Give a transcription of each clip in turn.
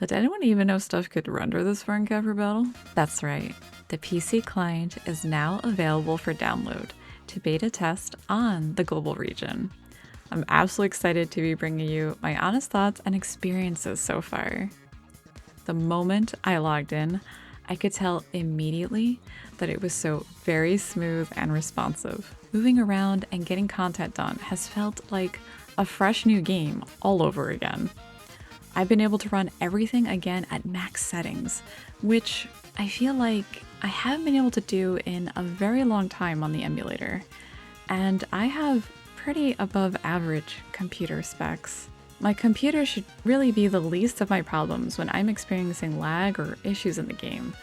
Did anyone even know stuff could render this far in Capra Battle? That's right. The PC client is now available for download to beta test on the global region. I'm absolutely excited to be bringing you my honest thoughts and experiences so far. The moment I logged in, I could tell immediately that it was so very smooth and responsive. Moving around and getting content done has felt like a fresh new game all over again. I've been able to run everything again at max settings, which I feel like I haven't been able to do in a very long time on the emulator. And I have pretty above average computer specs. My computer should really be the least of my problems when I'm experiencing lag or issues in the game.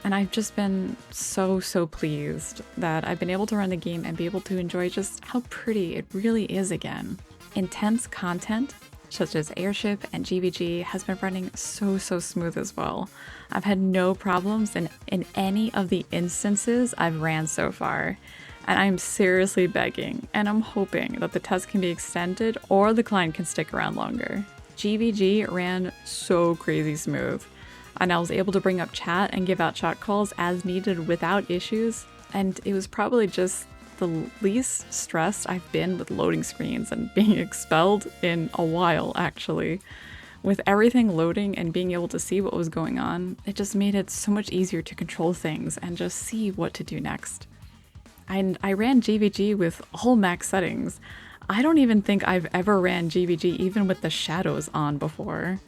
And I've just been so pleased that I've been able to run the game and be able to enjoy just how pretty it really is again. Intense content, such as Airship and GVG, has been running so smooth as well. I've had no problems in any of the instances I've ran so far. And I'm seriously begging, and I'm hoping that the test can be extended or the client can stick around longer. GVG ran so crazy smooth, and I was able to bring up chat and give out chat calls as needed without issues, and it was probably just the least stressed I've been with loading screens and being expelled in a while, actually. With everything loading and being able to see what was going on, it just made it so much easier to control things and just see what to do next. And I ran GVG with all max settings. I don't even think I've ever ran GVG even with the shadows on before.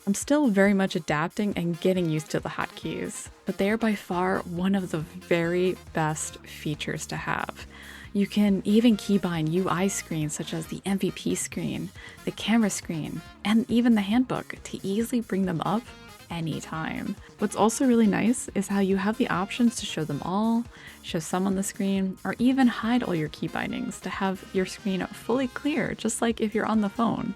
I'm still very much adapting and getting used to the hotkeys, but they are by far one of the very best features to have. You can even keybind UI screens such as the MVP screen, the camera screen, and even the handbook to easily bring them up anytime. What's also really nice is how you have the options to show them all, show some on the screen, or even hide all your key bindings to have your screen fully clear, just like if you're on the phone.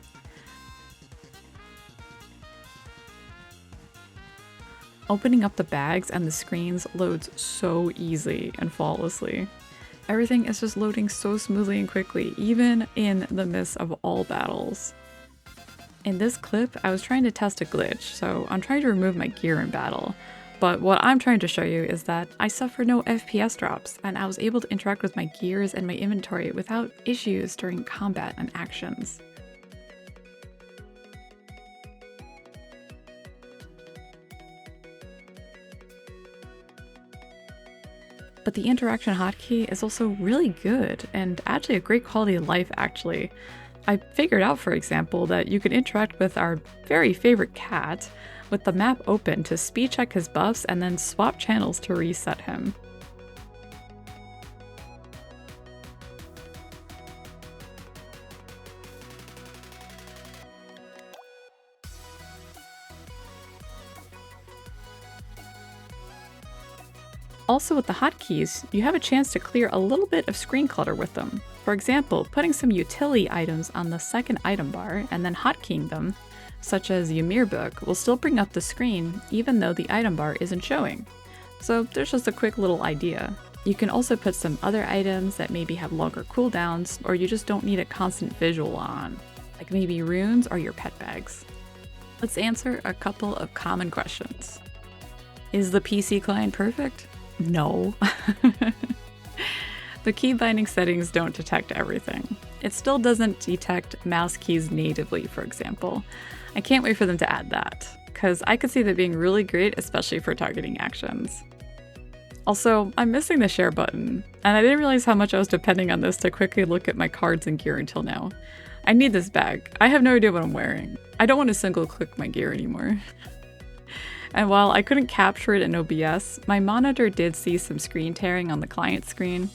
Opening up the bags and the screens loads so easy and flawlessly. Everything is just loading so smoothly and quickly, even in the midst of all battles. In this clip, I was trying to test a glitch, so I'm trying to remove my gear in battle. But what I'm trying to show you is that I suffer no FPS drops, and I was able to interact with my gears and my inventory without issues during combat and actions. But the interaction hotkey is also really good and actually a great quality of life actually. I figured out, for example, that you could interact with our very favorite cat with the map open to speed check his buffs and then swap channels to reset him. Also with the hotkeys, you have a chance to clear a little bit of screen clutter with them. For example, putting some utility items on the second item bar and then hotkeying them, such as Ymir book, will still bring up the screen even though the item bar isn't showing. So there's just a quick little idea. You can also put some other items that maybe have longer cooldowns or you just don't need a constant visual on, like maybe runes or your pet bags. Let's answer a couple of common questions. Is the PC client perfect? No. The key binding settings don't detect everything. It still doesn't detect mouse keys natively, for example. I can't wait for them to add that, because I could see that being really great, especially for targeting actions. Also, I'm missing the share button, and I didn't realize how much I was depending on this to quickly look at my cards and gear until now. I need this bag. I have no idea what I'm wearing. I don't want to single click my gear anymore. And while I couldn't capture it in OBS, my monitor did see some screen tearing on the client screen,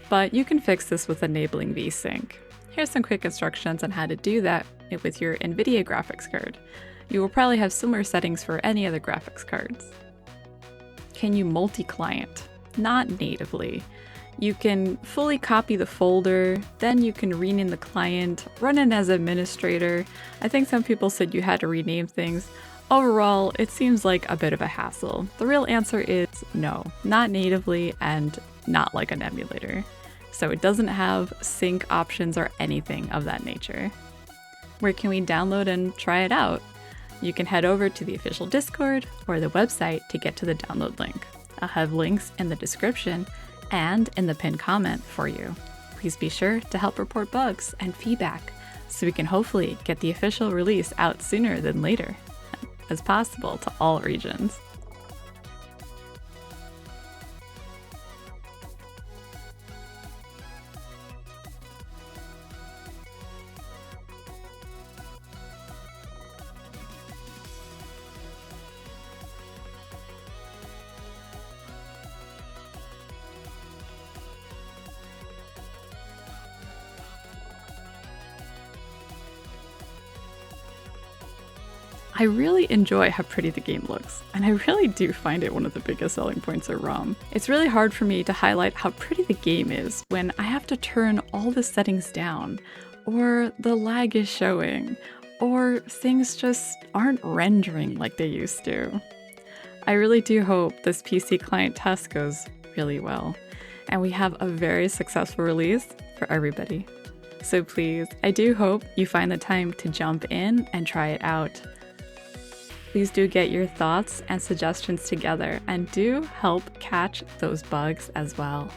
but you can fix this with enabling VSync. Here's some quick instructions on how to do that with your NVIDIA graphics card. You will probably have similar settings for any other graphics cards. Can you multi-client? Not natively. You can fully copy the folder, then you can rename the client, run it as administrator. I think some people said you had to rename things. Overall, it seems like a bit of a hassle. The real answer is no, not natively and not like an emulator. So it doesn't have sync options or anything of that nature. Where can we download and try it out? You can head over to the official Discord or the website to get to the download link. I'll have links in the description and in the pinned comment for you. Please be sure to help report bugs and feedback so we can hopefully get the official release out sooner than later as possible to all regions. I really enjoy how pretty the game looks, and I really do find it one of the biggest selling points of ROM. It's really hard for me to highlight how pretty the game is when I have to turn all the settings down, or the lag is showing, or things just aren't rendering like they used to. I really do hope this PC client test goes really well, and we have a very successful release for everybody. So please, I do hope you find the time to jump in and try it out. Please do get your thoughts and suggestions together and do help catch those bugs as well.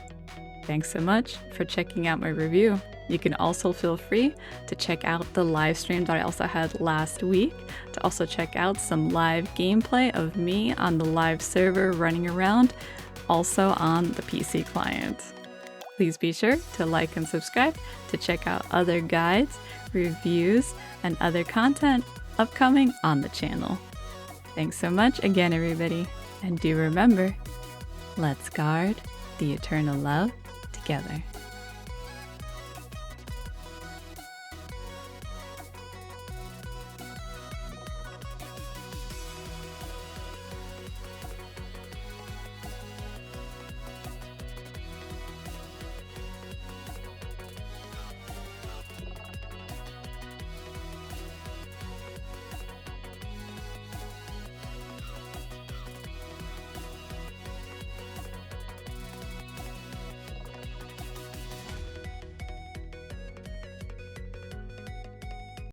Thanks so much for checking out my review. You can also feel free to check out the live stream that I also had last week, to also check out some live gameplay of me on the live server running around, also on the PC client. Please be sure to like and subscribe to check out other guides, reviews, and other content upcoming on the channel. Thanks so much again, everybody, and do remember, let's guard the eternal love together.